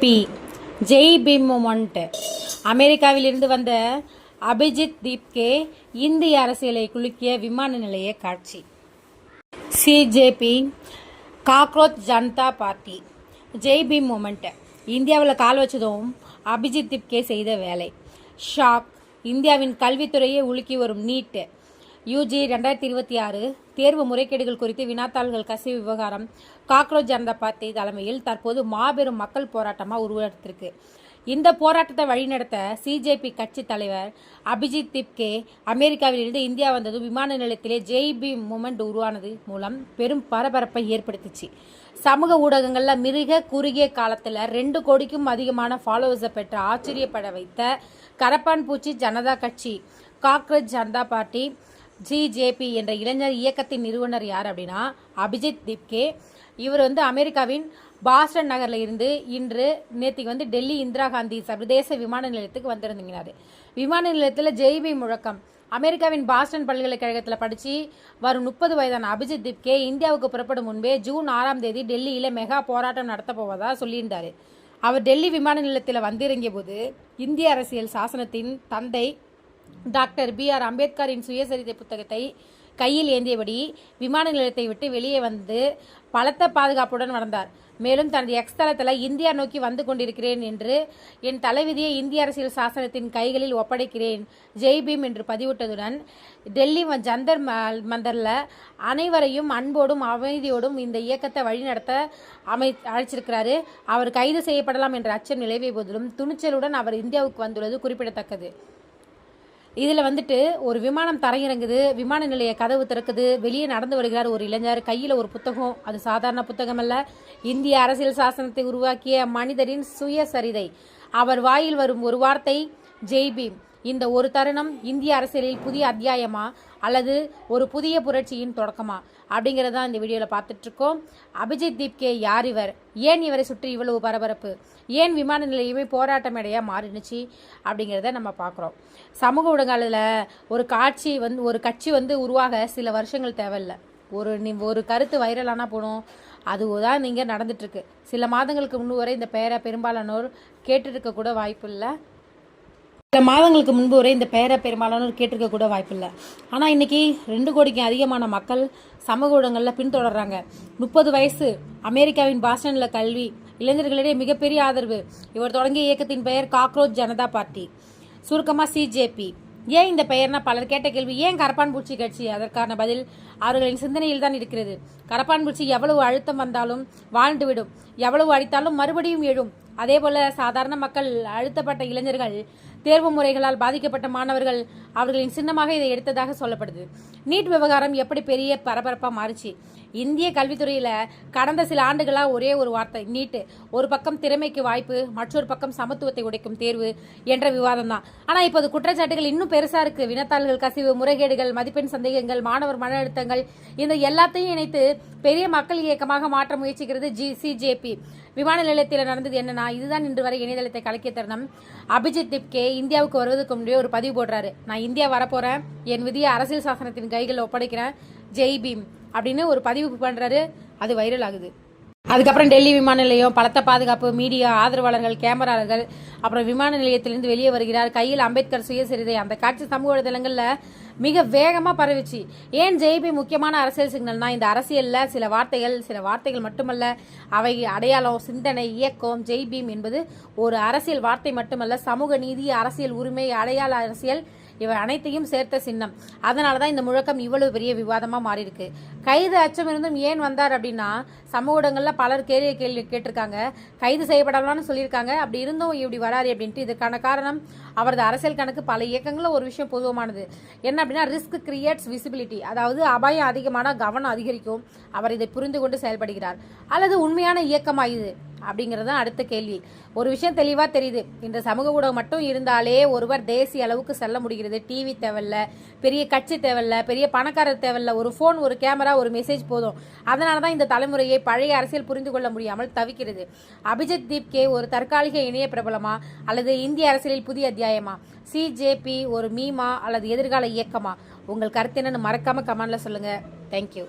B Jai Bhim moment. அமெரிக்காவிலிருந்து வந்த அபிஜித் தீப்கே இந்திய அரசியலை குலுக்கிய விமான நிலைய காட்சி. CJP cockroach Janata party Jai Bhim movement. இந்தியாவில் கால் வச்சதும் அபிஜித் தீப்கே செய்த வேலை. ஷாக். இந்தியாவின் கல்வித்துறையை உலுக்கி வரும் நீட் யூஜி 2026 தேர்வு முறைகேடுகள் குறித்து வினாத்தாள்கள் கசிவு விவகாரம் காக்ரோச் ஜனதா பார்ட்டி தலைமையில் தற்போது மாபெரும் மக்கள் போராட்டமாக உருவெடுத்திருக்கு. இந்த போராட்டத்தை வழிநடத்த சிஜேபி கட்சி தலைவர் அபிஜித் தீப்கே அமெரிக்காவில் இருந்து இந்தியா வந்ததும் விமான நிலையத்திலே ஜெய் பீம் மூமெண்ட் உருவானது மூலம் பெரும் பரபரப்பை ஏற்படுத்திச்சு. சமூக ஊடகங்களில் மிக குறுகிய காலத்தில் 2 கோடிக்கும் அதிகமான ஃபாலோவர்ஸை பெற்ற ஆச்சரியப்பட வைத்த கரப்பான் பூச்சி ஜனதா கட்சி காக்ரோச் ஜனதா பார்ட்டி சிஜேபி என்ற இளைஞர் இயக்கத்தின் நிறுவனர் யார் அப்படின்னா அபிஜித் தீப்கே. இவர் அமெரிக்காவின் பாஸ்டன் நகரில் இருந்து நேற்றுக்கு டெல்லி இந்திரா காந்தி சர்வதேச விமான நிலையத்துக்கு வந்திருந்தார். விமான நிலையத்தில் ஜெய்பி முழக்கம். அமெரிக்காவின் பாஸ்டன் பல்கலைக்கழகத்தில் படித்து வரும் 30 வயதான அபிஜித் தீப்கே இந்தியாவுக்கு புறப்படும் முன்பே ஜூன் 6ஆம் தேதி டெல்லியில் மெகா போராட்டம் நடத்த போவதாக சொல்லியிருந்தார். அவர் டெல்லி விமான நிலையத்தில் வந்திறங்கிய போது இந்திய அரசியல் சாசனத்தின் தந்தை டாக்டர் BR அம்பேத்கரின் சுயசரிதை புத்தகத்தை கையில் ஏந்தியபடி விமான நிலையத்தை விட்டு வெளியே வந்து பலத்த பாதுகாப்புடன் நடந்தார். மேலும் தனது எக்ஸ் தளத்தில் இந்தியா நோக்கி வந்து கொண்டிருக்கிறேன் என்று என் தலைவிதியை இந்திய அரசியல் சாசனத்தின் கைகளில் ஒப்படைக்கிறேன் ஜெய் பீம் என்று பதிவிட்டதுடன் டெல்லி ஜந்தர் மந்தரில் அனைவரையும் அன்போடும் அமைதியோடும் இந்த இயக்கத்தை வழிநடத்த அழைச்சிருக்கிறாரு. அவர் கைது செய்யப்படலாம் என்ற அச்சம் நிலவிய போதிலும் துணிச்சலுடன் அவர் இந்தியாவுக்கு வந்துள்ளது குறிப்பிடத்தக்கது. இதில் ஒரு விமானம் தரையிறங்குது, விமான நிலைய கதவு திறக்குது, வெளியே நடந்து வருகிறார் ஒரு இளைஞர், கையில் ஒரு புத்தகம். அது சாதாரண புத்தகம் அல்ல, இந்திய அரசியல் சாசனத்தை உருவாக்கிய மனிதரின் சுயசரிதை. அவர் வாயில் வரும் ஒரு வார்த்தை ஜெய் பீம். இந்த ஒரு தருணம் இந்திய அரசியலில் புதிய அத்தியாயமா அல்லது ஒரு புதிய புரட்சியின் தொடக்கமா அப்படிங்கிறதான் இந்த வீடியோவில் பார்த்துட்ருக்கோம். அபிஜித் தீப்கே யார் இவர்? ஏன் இவரை சுற்றி இவ்வளவு பரபரப்பு? ஏன் விமான நிலையமே போராட்ட மேடையாக மாறினுச்சு அப்படிங்கிறத நம்ம பார்க்குறோம். சமூக ஊடகங்களில் ஒரு கட்சி உருவாக சில வருஷங்கள் தேவையில்லை. ஒரு கருத்து வைரலானா போகணும். அதுதான் நீங்கள் நடந்துட்டுருக்கு. சில மாதங்களுக்கு முன்பு வரை இந்த பெயரை பெரும்பாலானோர் கேட்டுருக்க கூட வாய்ப்பு இல்லை. சில மாதங்களுக்கு முன்பு வரை இந்த பெயரை பெரும்பாலானோர் கேட்டிருக்க கூட வாய்ப்பில்லை. ஆனால் இன்றைக்கி 2 கோடிக்கு அதிகமான மக்கள் சமூக ஊடகங்களில் பின்தொடர்றாங்க. 30 வயசு, அமெரிக்காவின் பாஸ்டனில் கல்வி, இளைஞர்களிடையே மிகப்பெரிய ஆதரவு. இவர் தொடங்கிய இயக்கத்தின் பெயர் காக்ரோச் ஜனதா பார்ட்டி, சுருக்கமாக சிஜேபி. ஏன் இந்த பெயர்னா பலர் கேட்ட கேள்வி, ஏன் கரப்பான் பூச்சி கட்சி? அதற்கான பதில் அவர்களின் சிந்தனையில் தான் இருக்கிறது. கரப்பான் பூச்சி எவ்வளவு அழுத்தம் வந்தாலும் வாழ்ந்துவிடும், எவ்வளவு அடித்தாலும் மறுபடியும் எழும். அதே போல சாதாரண மக்கள், அழுத்தப்பட்ட இளைஞர்கள், தேர்வு முறைகளால் பாதிக்கப்பட்ட மாணவர்கள் அவர்களின் சின்னமாக இதை எடுத்ததாக சொல்லப்படுது. நீட் விவகாரம் எப்படி பெரிய பரபரப்பாக மாறிச்சு? இந்திய கல்வித்துறையில் கடந்த சில ஆண்டுகளாக ஒரே ஒரு வார்த்தை நீட்டு. ஒரு பக்கம் திறமைக்கு வாய்ப்பு, மற்றொரு பக்கம் சமத்துவத்தை உடைக்கும் தேர்வு என்ற விவாதம் தான். ஆனால் இப்போது குற்றச்சாட்டுகள் இன்னும் பெருசாக இருக்கு. வினாத்தாள்கள் கசிவு, முறைகேடுகள், மதிப்பெண் சந்தேகங்கள், மாணவர் மன அழுத்தங்கள், இந்த எல்லாத்தையும் இணைத்து பெரிய மக்கள் இயக்கமாக மாற்ற முயற்சிக்கிறது சிஜேபி. விமான நிலையத்தில் நடந்தது என்னன்னா, இதுதான் இன்று வரை இணையதளத்தை கலக்கிய தருணம். அபிஜித் தீப்கே இந்தியாவுக்கு வருவதற்கு முன்னே ஒரு பதிவு போடுறாரு. நான் இந்தியா வரப்போறேன், என் விதியை அரசியல் சாசனத்தின் கைகளில் ஒப்படைக்கிறேன், ஜெய் பீம் அப்படின்னு ஒரு பதிவு பண்றாரு. அது வைரல் ஆகுது. அதுக்கப்புறம் டெல்லி விமான நிலையம், பலத்த பாதுகாப்பு, மீடியா, ஆதரவாளர்கள், கேமராக்கள். அப்புறம் விமான நிலையத்திலிருந்து வெளியே வருகிறார், கையில் அம்பேத்கர் சுயசரிதை. அந்த காட்சி சமூக வலைதளங்களில் மிக வேகமாக பரவிச்சு. ஏன் ஜெய்பி முக்கியமான அரசியல் சிக்னல்னா, இந்த அரசியலில் சில வார்த்தைகள் மட்டுமல்ல, அவை அடையாளம், சிந்தனை, இயக்கம். ஜெய்பீம் என்பது ஒரு அரசியல் வார்த்தை மட்டுமல்ல, சமூக நீதி, அரசியல் உரிமை, அடையாள அரசியல், இவை அனைத்தையும் சேர்த்த சின்னம். அதனால தான் இந்த முழக்கம் இவ்வளவு பெரிய விவாதமாக மாறி இருக்கு. கைது அச்சம் இருந்தும் ஏன் வந்தார் அப்படின்னா, சமூக ஊடகங்களில் பலர் கேள்வி கேட்டிருக்காங்க. கைது செய்யப்படலாம்னு சொல்லியிருக்காங்க. அப்படி இருந்தும் இப்படி வராரு அப்படின்ட்டு. இதுக்கான காரணம் அவரது அரசியல் கணக்கு. பல இயக்கங்களில் ஒரு விஷயம் பொதுவானது என்ன அப்படின்னா, ரிஸ்க் கிரியேட்ஸ் விசிபிலிட்டி. அதாவது அபாயம் அதிகமான கவனம் அதிகரிக்கும். அவர் இதை புரிந்து கொண்டு செயல்படுகிறார். அல்லது உண்மையான இயக்கமா இது அப்படிங்கிறது அடுத்த கேள்வி. ஒரு விஷயம் தெளிவாக தெரியுது. இந்த சமூக ஊடகம் மட்டும் இருந்தாலே ஒருவர் தேசிய அளவுக்கு செல்ல முடிகிறது. டிவி தேவையில்ல, பெரிய கட்சி தேவையில்ல, பெரிய பணக்காரர் தேவையில்ல. ஒரு ஃபோன், ஒரு கேமரா, ஒரு மெசேஜ் போதும். அதனால தான் இந்த தலைமுறையை பழைய அரசியல் புரிந்து கொள்ள முடியாமல் தவிக்கிறது. அபிஜித் தீப்கே ஒரு தற்காலிக இணைய பிரபலமா அல்லது இந்திய அரசியலில் புதிய அத்தியாயமா? சிஜேபி ஒரு மீமா அல்லது எதிர்கால இயக்கமா? உங்கள் கருத்து என்னன்னு மறக்காம கமெண்ட்ல சொல்லுங்க. தேங்க்யூ.